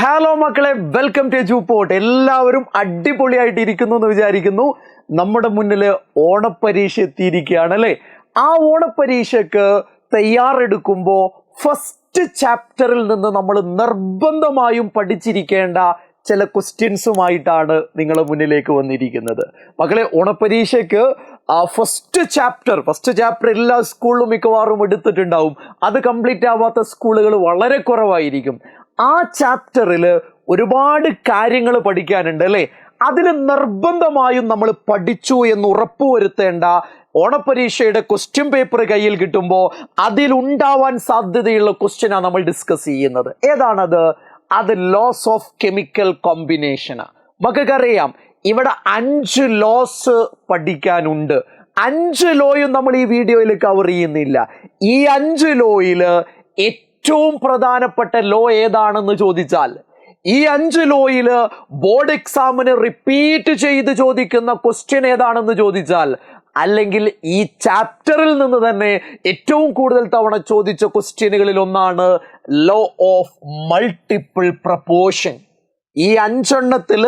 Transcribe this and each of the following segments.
Hello മക്കളെ, welcome to Eduport. എല്ലാവരും അടിപൊളിയായിട്ട് ഇരിക്കുന്നു എന്ന് വിചാരിക്കുന്നു. നമ്മുടെ മുന്നിൽ ഓണപ്പരീക്ഷ എത്തിയിരിക്കുകയാണ് അല്ലേ? ആ ഓണപ്പരീക്ഷയ്ക്ക് തയ്യാറെടുക്കുമ്പോൾ ഫസ്റ്റ് ചാപ്റ്ററിൽ നിന്ന് നമ്മൾ നിർബന്ധമായും പഠിച്ചിരിക്കേണ്ട ചില ക്വസ്റ്റ്യൻസുമായിട്ടാണ് നിങ്ങളുടെ മുന്നിലേക്ക് വന്നിരിക്കുന്നത്. മക്കളെ, ഓണപ്പരീക്ഷയ്ക്ക് ഫസ്റ്റ് ചാപ്റ്റർ എല്ലാ സ്കൂളിലും മിക്കവാറും എടുത്തിട്ടുണ്ടാവും. അത് കംപ്ലീറ്റ് ആവാത്ത സ്കൂളുകൾ വളരെ കുറവായിരിക്കും. ആ ചാപ്റ്ററിൽ ഒരുപാട് കാര്യങ്ങൾ പഠിക്കാനുണ്ട് അല്ലേ? അതിൽ നിർബന്ധമായും നമ്മൾ പഠിച്ചു എന്ന് ഉറപ്പുവരുത്തേണ്ട ഓണപ്പരീക്ഷയുടെ ക്വസ്റ്റ്യൻ പേപ്പർ കയ്യിൽ കിട്ടുമ്പോൾ അതിലുണ്ടാവാൻ സാധ്യതയുള്ള ക്വസ്റ്റ്യനാണ് നമ്മൾ ഡിസ്കസ് ചെയ്യുന്നത്. ഏതാണത്? അത് ലോസ് ഓഫ് കെമിക്കൽ കോമ്പിനേഷനാണ്. നമുക്കറിയാം, ഇവിടെ 5 ലോസ് പഠിക്കാനുണ്ട്. 5 ലോയും നമ്മൾ ഈ വീഡിയോയിൽ കവർ ചെയ്യുന്നില്ല. ഈ 5 ലോയിൽ ഏറ്റവും പ്രധാനപ്പെട്ട ലോ ഏതാണെന്ന് ചോദിച്ചാൽ, ഈ 5 ലോയിൽ ബോർഡ് എക്സാമിന് റിപ്പീറ്റ് ചെയ്ത് ചോദിക്കുന്ന ക്വസ്റ്റ്യൻ ഏതാണെന്ന് ചോദിച്ചാൽ, അല്ലെങ്കിൽ ഈ ചാപ്റ്ററിൽ നിന്ന് തന്നെ ഏറ്റവും കൂടുതൽ തവണ ചോദിച്ച ക്വസ്റ്റ്യനുകളിൽ ഒന്നാണ് ലോ ഓഫ് മൾട്ടിപ്പിൾ പ്രപ്പോർഷൻ. ഈ 5 എണ്ണത്തിൽ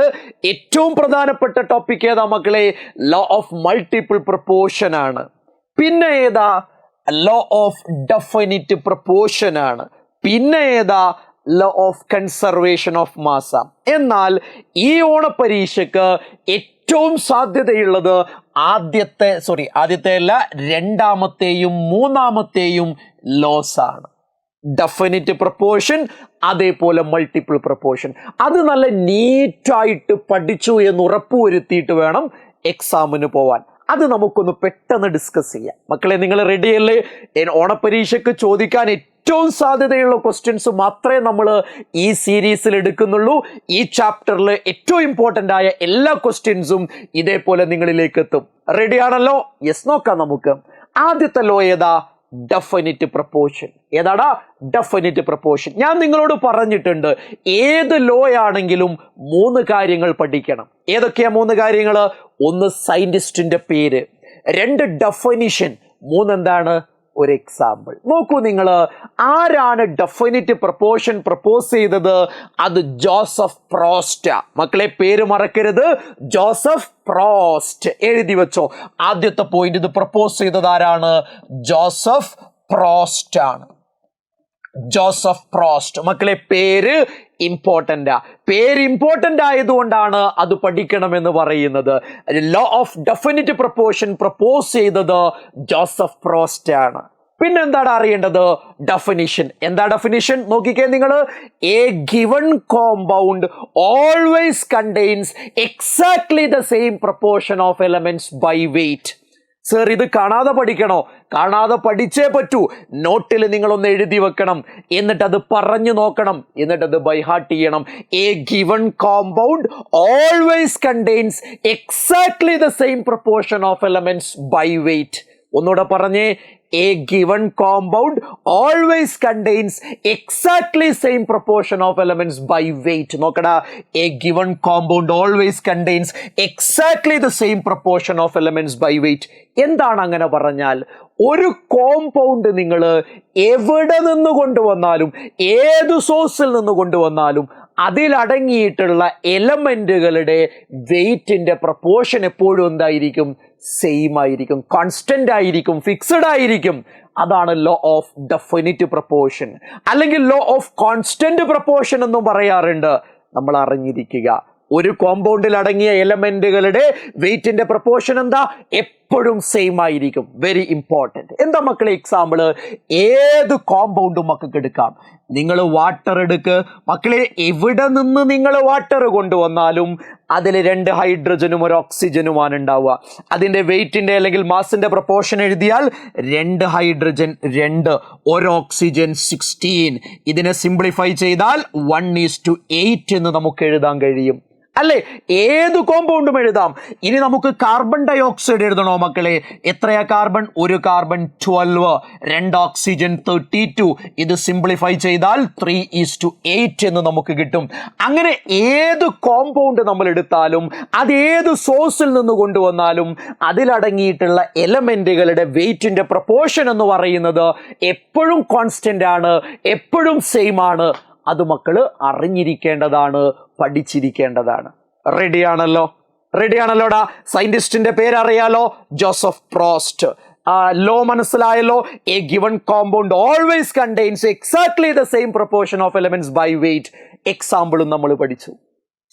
ഏറ്റവും പ്രധാനപ്പെട്ട ടോപ്പിക് ഏതാ മക്കളെ? ലോ ഓഫ് മൾട്ടിപ്പിൾ പ്രപ്പോർഷൻ ആണ്. പിന്നെ ഏതാ? ലോ ഓഫ് ഡെഫിനിറ്റ് പ്രപ്പോർഷൻ ആണ്. പിന്നെ ഏതാ? Law of conservation of mass. എന്നാൽ ഈ ഓണപ്പരീക്ഷയ്ക്ക് ഏറ്റവും സാധ്യതയുള്ളത് രണ്ടാമത്തെയും മൂന്നാമത്തെയും ലോസ് ആണ്. ഡെഫിനിറ്റ് പ്രപ്പോർഷൻ, അതേപോലെ മൾട്ടിപ്പിൾ പ്രപ്പോർഷൻ. അത് നല്ല നീറ്റായിട്ട് പഠിച്ചു എന്ന് ഉറപ്പുവരുത്തിയിട്ട് വേണം എക്സാമിന് പോവാൻ. അത് നമുക്കൊന്ന് പെട്ടെന്ന് ഡിസ്കസ് ചെയ്യാം. മക്കളെ, നിങ്ങൾ റെഡിയല്ലേ? ഓണപ്പരീക്ഷയ്ക്ക് ചോദിക്കാൻ ഏറ്റവും സാധ്യതയുള്ള ക്വസ്റ്റ്യൻസ് മാത്രമേ നമ്മൾ ഈ സീരീസിൽ എടുക്കുന്നുള്ളൂ. ഈ ചാപ്റ്ററിൽ ഏറ്റവും ഇമ്പോർട്ടൻ്റ് ആയ എല്ലാ ക്വസ്റ്റ്യൻസും ഇതേപോലെ നിങ്ങളിലേക്ക് എത്തും. റെഡിയാണല്ലോ? യെസ്, നോക്കാം നമുക്ക്. ആദ്യത്തെ ലോ ഏതാ? Definite proportion. ഏതാടാ? Definite proportion. ഞാൻ നിങ്ങളോട് പറഞ്ഞിട്ടുണ്ട്, ഏത് ലോ ആണെങ്കിലും 3 കാര്യങ്ങൾ പഠിക്കണം. ഏതൊക്കെയാ 3 കാര്യങ്ങൾ? 1 സയന്റിസ്റ്റിന്റെ പേര്, 2 ഡെഫിനിഷൻ, 3 എന്താണ്? ഒരു എക്സാമ്പിൾ. നോക്കൂ നിങ്ങൾ, ആരാണ് ഡെഫിനിറ്റ് പ്രപ്പോർഷൻ പ്രപ്പോസ് ചെയ്തത്? അത് ജോസഫ് പ്രോസ്റ്റ്. മക്കളെ, പേര് മറക്കരുത്, ജോസഫ് പ്രോസ്റ്റ്. എഴുതി വെച്ചോ. ആദ്യത്തെ പോയിന്റ്, ഇത് പ്രപ്പോസ് ചെയ്തത് ആരാണ്? ജോസഫ് പ്രോസ്റ്റ് ആണ്. Joseph Proust. മക്കളെ, പേര് ഇമ്പോർട്ടൻ്റാ. പേര് ഇമ്പോർട്ടൻ്റ് ആയതുകൊണ്ടാണ് അത് പഠിക്കണമെന്ന് പറയുന്നത്. Law of definite proportion propose ചെയ്തത് ജോസഫ് പ്രോസ്റ്റ് ആണ്. പിന്നെന്താണ് അറിയേണ്ടത്? ഡെഫിനിഷൻ. എന്താ ഡെഫിനിഷൻ? നോക്കിക്കേ നിങ്ങൾ. A given compound always contains exactly the same proportion of elements by weight. Sir, ഇത് കാണാതെ പഠിക്കണോ? കാണാതെ പഠിച്ചേ പറ്റൂ. നോട്ടിൽ നിങ്ങളൊന്ന് എഴുതി വെക്കണം, എന്നിട്ട് അത് പറഞ്ഞു നോക്കണം, എന്നിട്ട് അത് ബൈ ഹാർട്ട് ചെയ്യണം. A given compound always contains exactly the same proportion of elements by weight. ഒന്നുകൂടെ പറഞ്ഞേ. A given compound always contains exactly same proportion of elements by weight. നോക്കടാ, a given compound always contains exactly the same proportion of elements by weight. എന്താണ് അങ്ങനെ പറഞ്ഞാൽ? ഒരു compound നിങ്ങൾ എവിടെ നിന്ന് കൊണ്ടുവന്നാലും, ഏത് സോഴ്സിൽ നിന്ന് കൊണ്ടുവന്നാലും, അതിലടങ്ങിയിട്ടുള്ള എലമെന്റുകളുടെ വെയിറ്റിന്റെ പ്രപ്പോർഷൻ എപ്പോഴും എന്തായിരിക്കും? സെയിം ആയിരിക്കും, കോൺസ്റ്റന്റ് ആയിരിക്കും, ഫിക്സഡ് ആയിരിക്കും. അതാണ് ലോ ഓഫ് ഡെഫിനിറ്റ് പ്രപ്പോർഷൻ, അല്ലെങ്കിൽ ലോ ഓഫ് കോൺസ്റ്റന്റ് പ്രപ്പോർഷൻ എന്നും പറയാറുണ്ട്. നമ്മൾ അറിഞ്ഞിരിക്കുക, ഒരു കോമ്പൗണ്ടിൽ അടങ്ങിയ എലമെന്റുകളുടെ വെയിറ്റിന്റെ പ്രപ്പോർഷൻ എന്താ? എപ്പോഴും സെയിം ആയിരിക്കും. Very important. എന്താ മക്കളെ എക്സാമ്പിൾ? ഏത് കോമ്പൗണ്ടും മക്കൾക്ക് എടുക്കാം. നിങ്ങൾ വാട്ടർ എടുക്ക് മക്കളെ. എവിടെ നിന്ന് നിങ്ങൾ വാട്ടർ കൊണ്ടുവന്നാലും അതിൽ 2 ഹൈഡ്രജനും 1 ഓക്സിജനുമാണ് ഉണ്ടാവുക. അതിന്റെ വെയിറ്റിന്റെ അല്ലെങ്കിൽ മാസിന്റെ പ്രപ്പോർഷൻ എഴുതിയാൽ 2 ഹൈഡ്രജൻ 2, 1 ഓക്സിജൻ 16. ഇതിനെ സിംപ്ലിഫൈ ചെയ്താൽ 1:8 എന്ന് നമുക്ക് എഴുതാൻ കഴിയും അല്ലേ? ഏത് കോമ്പൗണ്ടും എഴുതാം. ഇനി നമുക്ക് കാർബൺ ഡൈ ഓക്സൈഡ് എഴുതണോ മക്കളെ? എത്രയാ കാർബൺ? 1 carbon 12, 2 oxygen 32. ഇത് സിംപ്ലിഫൈ ചെയ്താൽ 3:8 എന്ന് നമുക്ക് കിട്ടും. അങ്ങനെ ഏത് കോമ്പൗണ്ട് നമ്മൾ എടുത്താലും, അത് ഏത് സോഴ്സിൽ നിന്ന് കൊണ്ടുവന്നാലും, അതിലടങ്ങിയിട്ടുള്ള എലമെന്റുകളുടെ വെയിറ്റിന്റെ പ്രപ്പോർഷൻ എന്ന് പറയുന്നത് എപ്പോഴും കോൺസ്റ്റന്റ് ആണ്, എപ്പോഴും സെയിം ആണ്. അത് മക്കള് അറിഞ്ഞിരിക്കേണ്ടതാണ്, പഠിച്ചിരിക്കേണ്ടതാണ്. റെഡിയാണല്ലോടാ? സയന്റിസ്റ്റിന്റെ പേരറിയാലോ, ജോസഫ് പ്രോസ്റ്റ്. ലോ മനസ്സിലായല്ലോ? A given compound always contains exactly the same proportion of elements by weight. എക്സാമ്പിളും നമ്മൾ പഠിച്ചു.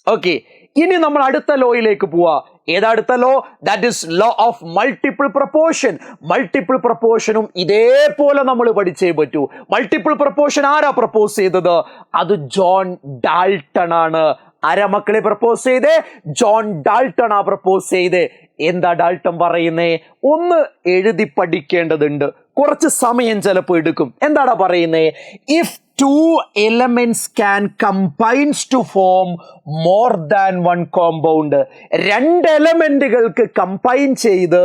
ഓക്കെ, ഇനി നമ്മൾ അടുത്ത ലോയിലേക്ക് പോവാ. ഏതടുത്ത law? That is law of multiple proportion. മൾട്ടിപ്പിൾ പ്രൊപ്പോർഷനും ഇതേപോലെ നമ്മൾ പഠിച്ചേ പറ്റൂ. മൾട്ടിപ്പിൾ പ്രൊപ്പോർഷൻ ആരാ പ്രപ്പോസ് ചെയ്തത്? അത് ജോൺ ഡാൾട്ടൺ ആണ്. ആരാ മക്കളെ പ്രപ്പോസ് ചെയ്തേ? ജോൺ ഡാൾട്ടൺ ആ പ്രപ്പോസ് ചെയ്തേ. എന്താ ഡാൾട്ടൺ പറയുന്നേ? ഒന്ന് എഴുതി പഠിക്കേണ്ടതുണ്ട്, കുറച്ച് സമയം ചിലപ്പോൾ എടുക്കും. എന്താടാ പറയുന്നേ? If two elements can combines to form more than one compound. രണ്ട് എലമെന്റുകൾക്ക് കമ്പൈൻ ചെയ്ത്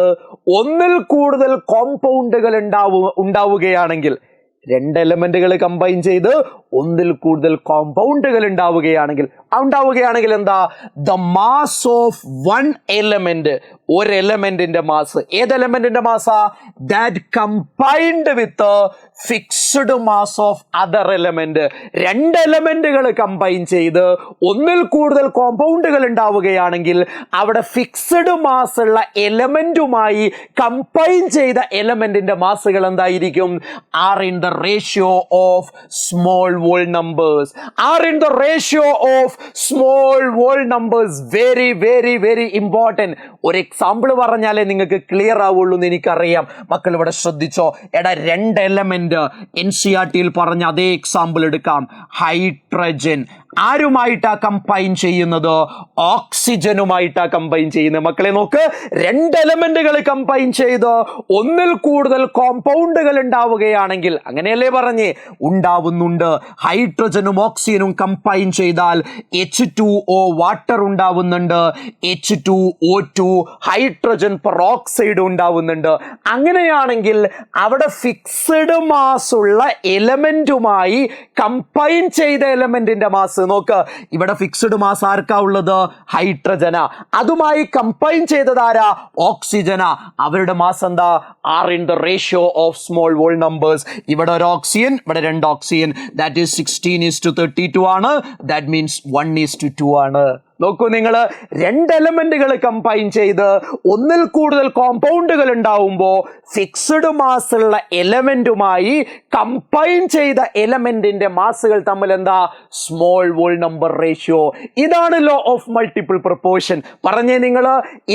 ഒന്നിൽ കൂടുതൽ കോമ്പൗണ്ടുകൾ ഉണ്ടാവുകയാണെങ്കിൽ, രണ്ട് എലമെന്റുകൾ കമ്പൈൻ ചെയ്ത് ഒന്നിൽ കൂടുതൽ കോമ്പൗണ്ടുകൾ ഉണ്ടാവുകയാണെങ്കിൽ എന്താ? The mass of one element, ഒരു എലമെന്റിന്റെ മാസ്. ഏത് എലമെന്റിന്റെ മാസാ? That combined with fixed mass of other element. രണ്ട് എലമെന്റുകൾ കമ്പൈൻ ചെയ്ത് ഒന്നിൽ കൂടുതൽ കോമ്പൗണ്ടുകൾ ഉണ്ടാവുകയാണെങ്കിൽ അവിടെ ഫിക്സ്ഡ് മാസ് ഉള്ള എലമെന്റുമായി കമ്പൈൻ ചെയ്ത എലമെന്റിന്റെ മാസുകൾ എന്തായിരിക്കും? Are in the ratio of small whole numbers. Are in the ratio of small whole numbers. Very very very important. ഒരു എക്സാമ്പിൾ പറഞ്ഞാലേ നിങ്ങൾക്ക് ക്ലിയർ ആവുള്ളൂ എന്ന് എനിക്കറിയാം. മക്കൾ ഇവിടെ ശ്രദ്ധിച്ചോ. എടാ, രണ്ട് എലമെന്റ് NCERT-യിൽ പറഞ്ഞ അതേ എക്സാമ്പിൾ എടുക്കാം. ഹൈഡ്രജൻ ആരുമായിട്ടാ കമ്പൈൻ ചെയ്യുന്നത്? ഓക്സിജനുമായിട്ടാ കമ്പൈൻ ചെയ്യുന്നത്. മക്കളെ നോക്ക്, രണ്ട് എലമെന്റുകൾ കമ്പൈൻ ചെയ്ത് ഒന്നിൽ കൂടുതൽ കോമ്പൗണ്ടുകൾ ഉണ്ടാവുകയാണെങ്കിൽ, അങ്ങനെയല്ലേ പറഞ്ഞേ? ഉണ്ടാവുന്നുണ്ട്. ഹൈഡ്രജനും ഓക്സിജനും കമ്പൈൻ ചെയ്താൽ H2O വാട്ടർ ഉണ്ടാവുന്നുണ്ട്, H2O2 ഹൈഡ്രജൻ പെറോക്സൈഡ് ഉണ്ടാവുന്നുണ്ട്. അങ്ങനെയാണെങ്കിൽ അവിടെ ഫിക്സ്ഡ് മാസ് ഉള്ള എലമെന്റുമായി കമ്പൈൻ ചെയ്ത എലമെന്റിന്റെ മാസ് നോക്ക്. ഇവിടെ ഫിക്സ്ഡ് മാസ് ആർക്കാ ഉള്ളത്? ഹൈഡ്രജന. അതുമായി കമ്പൈൻ ചെയ്തത് ആരാ? ഓക്സിജന. അവരുടെ മാസ് എന്താ? Are in the ratio of small wall numbers. ഇവിടെ ഒരു ഓക്സിജൻ, ഇവിടെ രണ്ട് ഓക്സിജൻ. ദാറ്റ് ഈസ് 16:32 ആണ്. ദാറ്റ് മീൻസ് 1:2 ആണ്. നോക്കൂ നിങ്ങൾ, രണ്ട് എലമെന്റുകൾ കമ്പൈൻ ചെയ്ത് ഒന്നിൽ കൂടുതൽ കോമ്പൗണ്ടുകൾ ഉണ്ടാവുമ്പോൾ ഫിക്സ്ഡ് മാസ് ഉള്ള എലമെന്റുമായി കമ്പൈൻ ചെയ്ത എലമെന്റിന്റെ മാസുകൾ തമ്മിൽ എന്താ? Small whole number ratio. ഇതാണ് ലോ ഓഫ് മൾട്ടിപ്പിൾ പ്രൊപ്പോർഷൻ. പറഞ്ഞേ നിങ്ങൾ,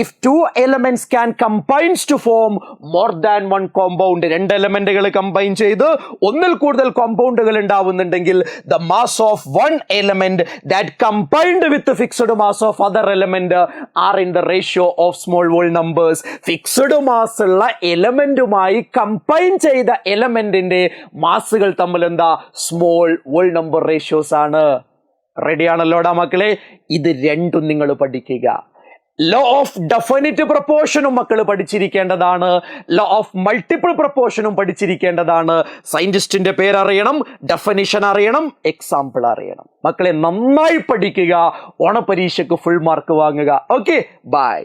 if two elements can combines to form more than one compound, രണ്ട് എലമെന്റുകൾ കമ്പൈൻ ചെയ്ത് ഒന്നിൽ കൂടുതൽ കോമ്പൗണ്ടുകൾ ഉണ്ടാവുന്നുണ്ടെങ്കിൽ the mass of one element that combined with fixed mass of other element are in the ratio of small whole numbers. Fixed mass ഉള്ള എലമെന്റുമായി combine ചെയ്ത എലമെന്റിന്റെ മാസുകൾ തമ്മിൽ എന്താ? സ്മോൾ വോൾ നമ്പർ റേഷ്യോസ് ആണ്. റെഡിയാണല്ലോടാ മക്കളെ? ഇത് രണ്ടും നിങ്ങൾ പഠിക്കുക. ലോ ഓഫ് ഡെഫിനിറ്റ് പ്രൊപ്പോർഷനും മക്കൾ പഠിച്ചിരിക്കേണ്ടതാണ്. ലോ ഓഫ് മൾട്ടിപ്പിൾ പ്രൊപ്പോർഷനും പഠിച്ചിരിക്കേണ്ടതാണ്. സയന്റിസ്റ്റിന്റെ പേരറിയണം, ഡെഫിനിഷൻ അറിയണം, എക്സാമ്പിൾ അറിയണം. മക്കളെ നന്നായി പഠിക്കുക. ഓണപരീക്ഷയ്ക്ക് ഫുൾ മാർക്ക് വാങ്ങുക. Okay, by.